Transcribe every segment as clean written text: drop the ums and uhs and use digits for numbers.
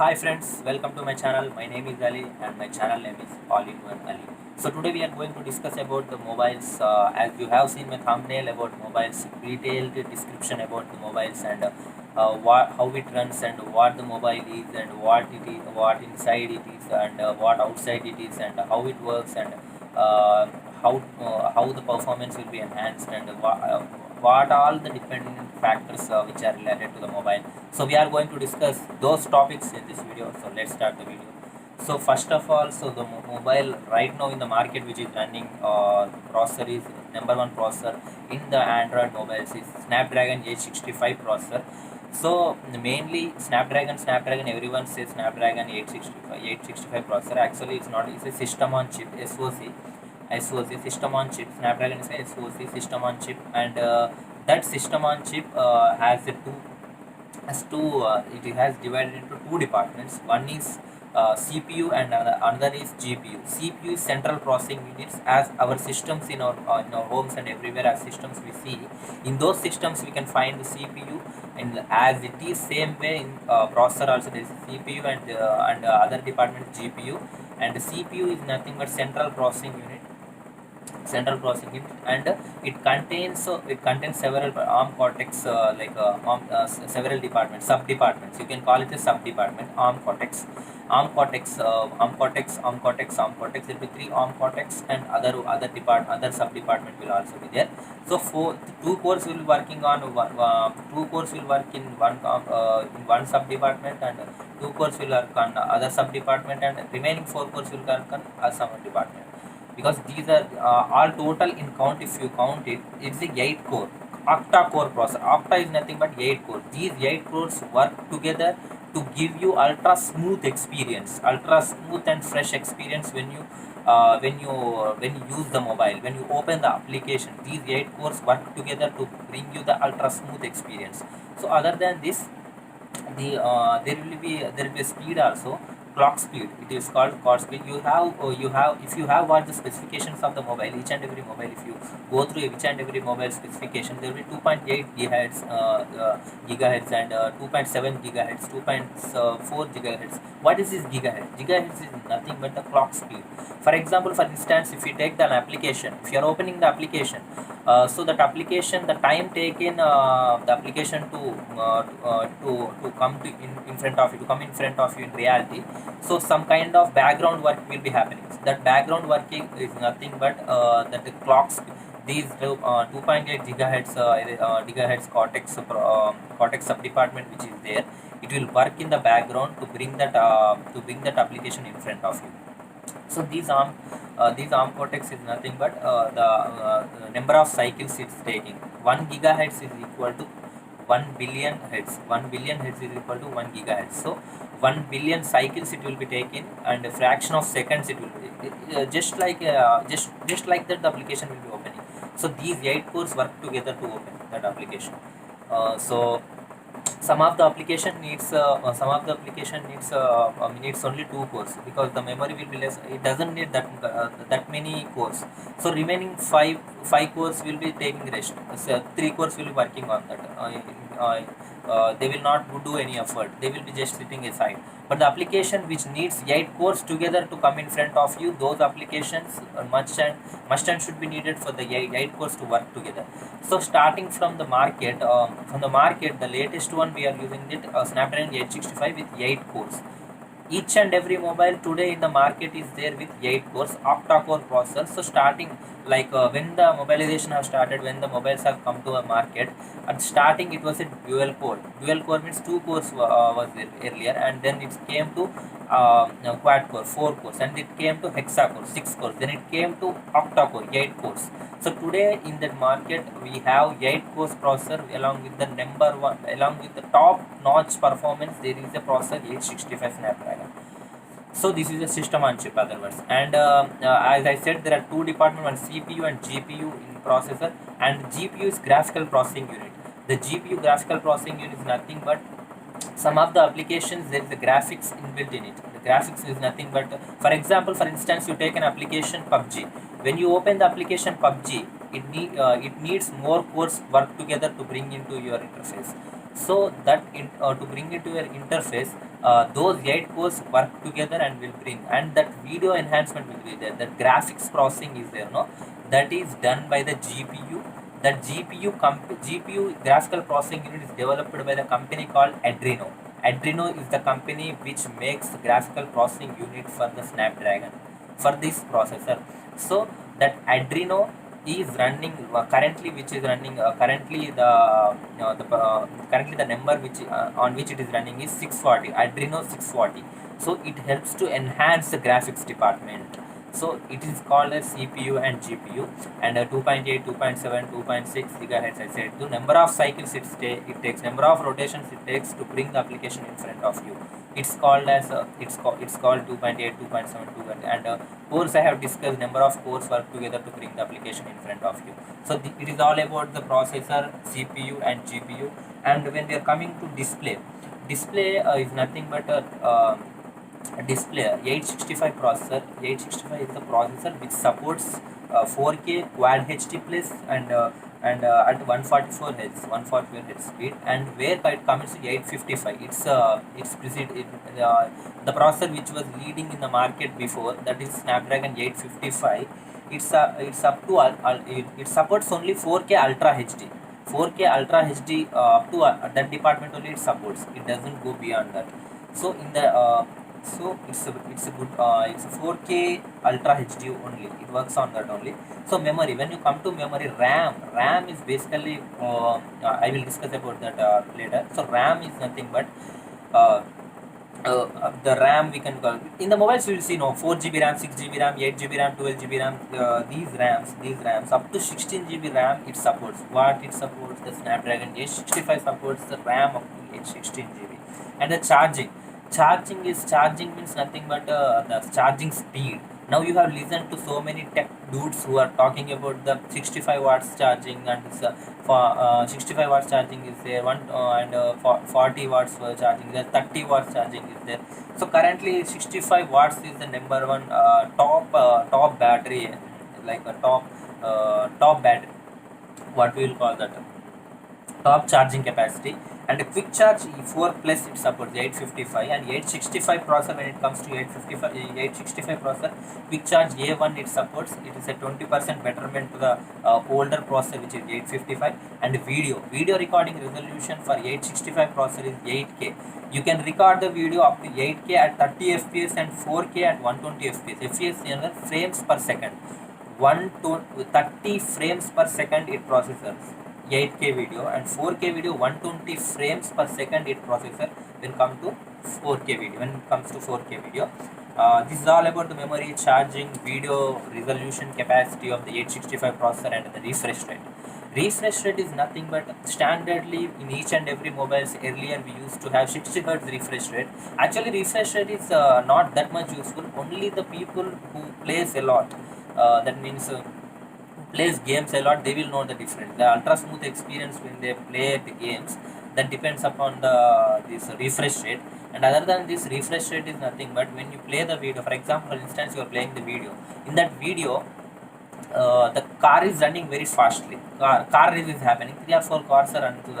Hi friends, welcome to my channel. My name is Ali and my channel name is All in One Ali. So today we are going to discuss about the mobiles. As you have seen my thumbnail about mobiles, detailed description about the mobiles and how it runs and what the mobile is and what it is, what inside it is and what outside it is and how it works and uh, how the performance will be enhanced and what all the dependent factors which are related to the mobile. So we are going to discuss those topics in this video. So let's start the video. So first of all, so the mobile right now in the market which is running processor is number one processor in the Android mobiles is Snapdragon 865 processor. So mainly Snapdragon everyone says Snapdragon 865 processor. Actually it's not, it's a system on chip, SoC system on chip. Snapdragon is a SoC system on chip, and that system on chip it has divided into two departments. One is CPU and another is GPU. CPU is central processing units. As our systems in our homes and everywhere as systems we see, in those systems we can find the CPU, and as it is same way in processor also there is CPU and other department GPU, and CPU is nothing but central processing unit, and it contains several ARM Cortex several departments, sub departments, you can call it a sub department. ARM Cortex will be three ARM Cortex, and other sub department will also be there. So for two cores will be working on two cores will work in one sub department, and two cores will work on other sub department, and remaining four cores will work on a sub department, because these are all total in count. If you count it, it's a 8 core octa core processor. Octa is nothing but 8 cores. These 8 cores work together to give you ultra smooth and fresh experience when you use the mobile, when you open the application. These 8 cores work together to bring you the ultra smooth experience. So other than this, there will be a speed also, clock speed. It is called clock speed. You have if you have watched the specifications of the mobile, each and every mobile, if you go through each and every mobile specification, there will be 2.8 gigahertz and 2.7 gigahertz, 2.4 gigahertz. What is this gigahertz? Gigahertz is nothing but the clock speed. For example, for instance, if you take an application, if you are opening the application, so that application, the time taken the application to come in front of you, to come in front of you in reality, so some kind of background work will be happening. That background working is nothing but that the clocks, these 2.8 gigahertz Cortex subdepartment which is there, it will work in the background to bring that application in front of you. So these ARM Cortex is nothing but the number of cycles it's taking. 1 gigahertz is equal to 1 billion hertz. 1 billion hertz is equal to 1 gigahertz. So 1 billion cycles it will be taken, and a fraction of seconds it will be just like that the application will be opening. So these 8 cores work together to open that application. So some of the application needs only 2 cores, because the memory will be less. It doesn't need that many cores. So remaining five cores will be taking rest. So 3 cores will be working on that. They will not do any effort, they will be just sitting aside. But the application which needs 8 cores together to come in front of you, those applications must and should be needed for the 8 cores to work together. So starting from the market, the latest one we are using it, Snapdragon 865 with 8 cores. Each and every mobile today in the market is there with 8 cores octa-core processor. So starting when the mobilization have started, when the mobiles have come to the market, at starting it was a dual core. Dual core means 2 cores was there earlier, and then it came to quad core, 4 cores, and it came to hexa core, 6 cores, then it came to octa core, 8 cores. So today in the market we have 8 cores processor along with the along with the top notch performance. There is a processor 865 Snapdragon. So this is a system on chip, other words. And as I said, there are two departments, one CPU and GPU in processor, and GPU is graphical processing unit. The GPU graphical processing unit is nothing but some of the applications there is a graphics inbuilt in it. The graphics is nothing but, for instance, you take an application PUBG. When you open the application PUBG, it needs more cores work together to bring into your interface. So that to bring into your interface, those 8 cores work together and will bring, and that video enhancement will be there. That graphics processing is there, no, that is done by the GPU. That GPU graphical processing unit is developed by the company called Adreno. Adreno is the company which makes graphical processing unit for the Snapdragon, for this processor. So that Adreno is running currently, which is running currently the number which on which it is running is 640, Adreno 640. So it helps to enhance the graphics department. So it is called as CPU and GPU, and 2.8, 2.7, 2.6 gigahertz. I said the number of cycles it takes, number of rotations it takes to bring the application in front of you. It's called as it's called 2.8, 2.7, 2.8, and cores I have discussed, number of cores work together to bring the application in front of you. So it is all about the processor, CPU and GPU. And when we are coming to display is nothing but a display 865 processor. 865 is the processor which supports 4K Quad HD plus, and at 144 Hz, 144 Hz speed. And whereby it comes to 855, the processor which was leading in the market before, that is Snapdragon 855. It's up to it supports only 4K Ultra HD. 4K Ultra HD up to that department only it supports. It doesn't go beyond that. So in the so it's a good it's a 4K Ultra HD only. It works on that only. So memory, when you come to memory, RAM is basically I will discuss about that later. So RAM is nothing but uh, the RAM we can call. In the mobiles you will see, no, 4 GB RAM, 6 GB RAM, 8 GB RAM, 12 GB RAM. These RAMs up to 16 GB RAM it supports. What it supports? The Snapdragon 865 supports the RAM up to 16 GB. And the charging means nothing but the charging speed. Now you have listened to so many tech dudes who are talking about the 65 watts charging, and this, for 65 watts charging is there, for 40 watts for charging there, 30 watts charging is there. So currently 65 watts is the number one top battery, like a top battery, what we will call that, top charging capacity. And a quick charge 4 plus it supports 855 and 865 processor. When it comes to 865 processor, quick charge A1 it supports. It is a 20% betterment to the older processor which is 855. And video recording resolution for 865 processor is 8K. You can record the video up to 8K at 30 fps and 4K at 120 fps. FPS is frames per second. 30 frames per second it processors 8K video, and 4K video 120 frames per second it processor when come to 4K video. When it comes to 4K video, this is all about the memory, charging, video, resolution, capacity of the 865 processor, and the refresh rate. Refresh rate is nothing but standardly in each and every mobiles. Earlier we used to have 60 Hz refresh rate. Actually refresh rate is not that much useful. Only the people who plays a lot, that means plays games a lot, they will know the difference. The ultra smooth experience when they play the games, that depends upon this refresh rate. And other than this, refresh rate is nothing but when you play the video. For example, for instance, you are playing the video. In that video, the car is running very fastly. Car race is happening. 3 or 4 cars are onto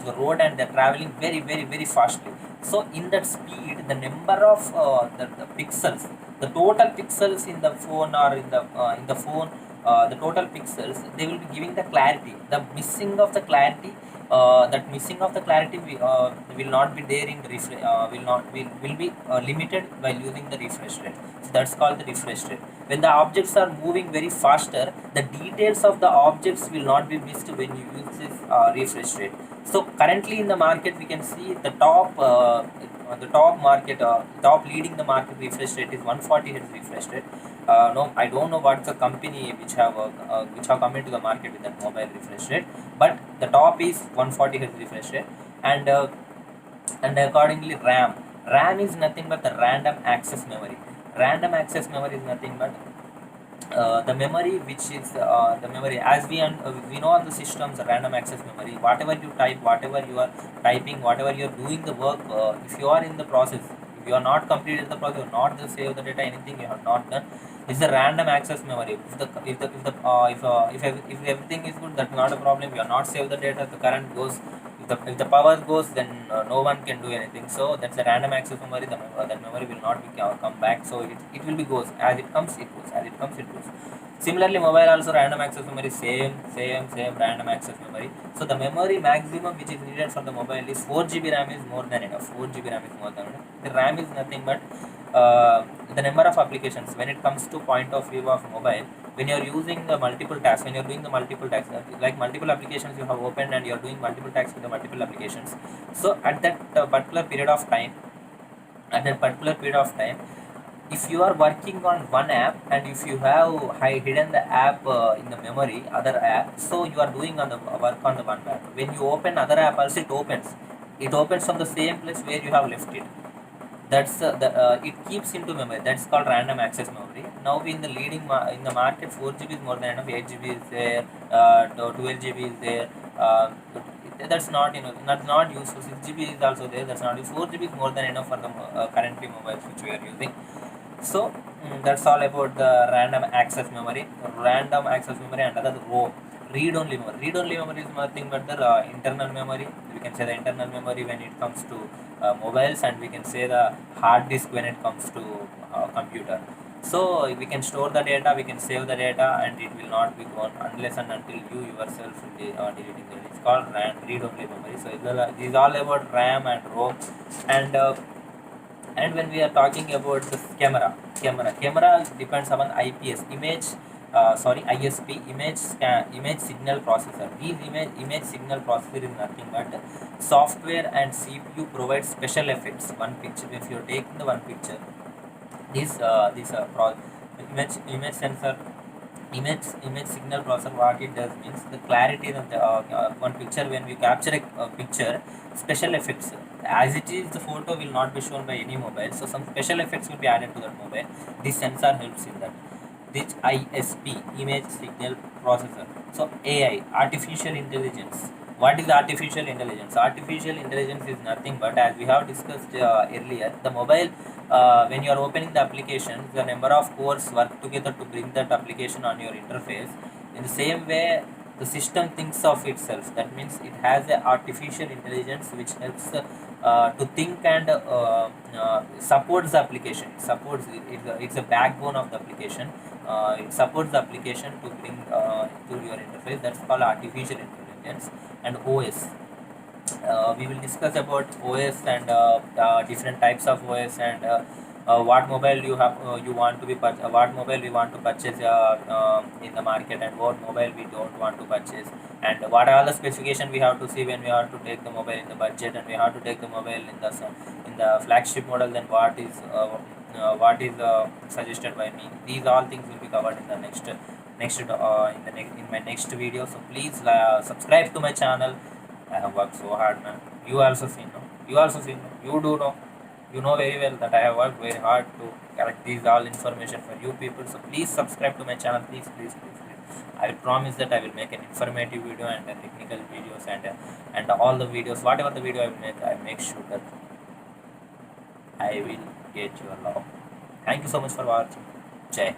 the road, and they're traveling very fastly. So in that speed, the number of the pixels, the total pixels in the phone, or in the phone, the total pixels, they will be giving the clarity. The missing of the clarity, will not be there in the will be limited by using the refresh rate. So that's called the refresh rate. When the objects are moving very faster, the details of the objects will not be missed when you use this refresh rate. So currently in the market, we can see the top leading the market refresh rate is 140 Hz refresh rate. No, I don't know what's the company which have come into the market with that mobile refresh rate, but the top is 140 Hz refresh rate. And accordingly, RAM is nothing but the random access memory. Random access memory is nothing but the memory which is the memory, as we know on the systems, random access memory. Whatever you type, whatever you are typing, whatever you are doing the work, if you are in the process, if you are not completed the process, you are not the save the data, anything you have not done, It's a random access memory. If everything is good, that's not a problem. You are not save the data. The current goes. If the power goes, then no one can do anything. So that's a random access memory. That memory will not come back. So it will be goes as it comes. It goes as it comes. It goes. Similarly, mobile also random access memory. Same random access memory. So the memory maximum which is needed for the mobile is 4 GB RAM is more than enough. 4 GB RAM is more than enough. The RAM is nothing but the number of applications. When it comes to point of view of mobile, when you are using the multiple tasks, when you are doing the multiple tasks, like multiple applications you have opened and you are doing multiple tasks with the multiple applications. So at that particular period of time, if you are working on one app and if you have hidden the app in the memory, other app, so you are doing on the work on the one app. When you open other app also, it opens from the same place where you have left it. That's it keeps into memory. That's called random access memory. Now in the in the market, 4 GB is more than enough. 8 GB is there, 12 GB is there. That's not, not useful. 6 GB is also there. That's not useful. 4 GB is more than enough for the currently mobiles which we are using. So that's all about the random access memory. Random access memory and other ROM, read only memory. Read only memory is nothing but the internal memory. We can say the internal memory when it comes to mobiles, and we can say the hard disk when it comes to computer. So we can store the data, we can save the data, and it will not be gone unless and until you yourself deleting it. It's called read only memory. So this is all about RAM and ROM. And when we are talking about the camera depends upon IPS, ISP, image signal processor. These image signal processor is nothing but software and CPU provide special effects. One picture, if you take the one picture, image sensor, image signal processor, what it does means the clarity of the one picture. When we capture a picture, special effects, as it is the photo will not be shown by any mobile, so some special effects will be added to that mobile. This sensor helps in that. This ISP, image signal processor. So AI, artificial intelligence. What is artificial intelligence? Artificial intelligence is nothing but, as we have discussed earlier, the mobile, when you are opening the application, the number of cores work together to bring that application on your interface. In the same way, the system thinks of itself. That means it has a artificial intelligence which helps to think and supports the application. It's a backbone of the application. It supports the application to bring to your interface. That's called artificial intelligence. And OS, we will discuss about OS and different types of OS, and what mobile you want to be what mobile we want to purchase in the market, and what mobile we don't want to purchase, and what are the specification we have to see when we have to take the mobile in the budget, and we have to take the mobile in the flagship model. Then what is suggested by me. These all things will be covered in the in my next video. So please subscribe to my channel. I have worked so hard, man. You also see, no? You do know. You know very well that I have worked very hard to collect these all information for you people. So please subscribe to my channel. Please. I will promise that I will make an informative video and technical videos, and all the videos, whatever the video I will make, I make sure that I will get your love. Thank you so much for watching. Jai.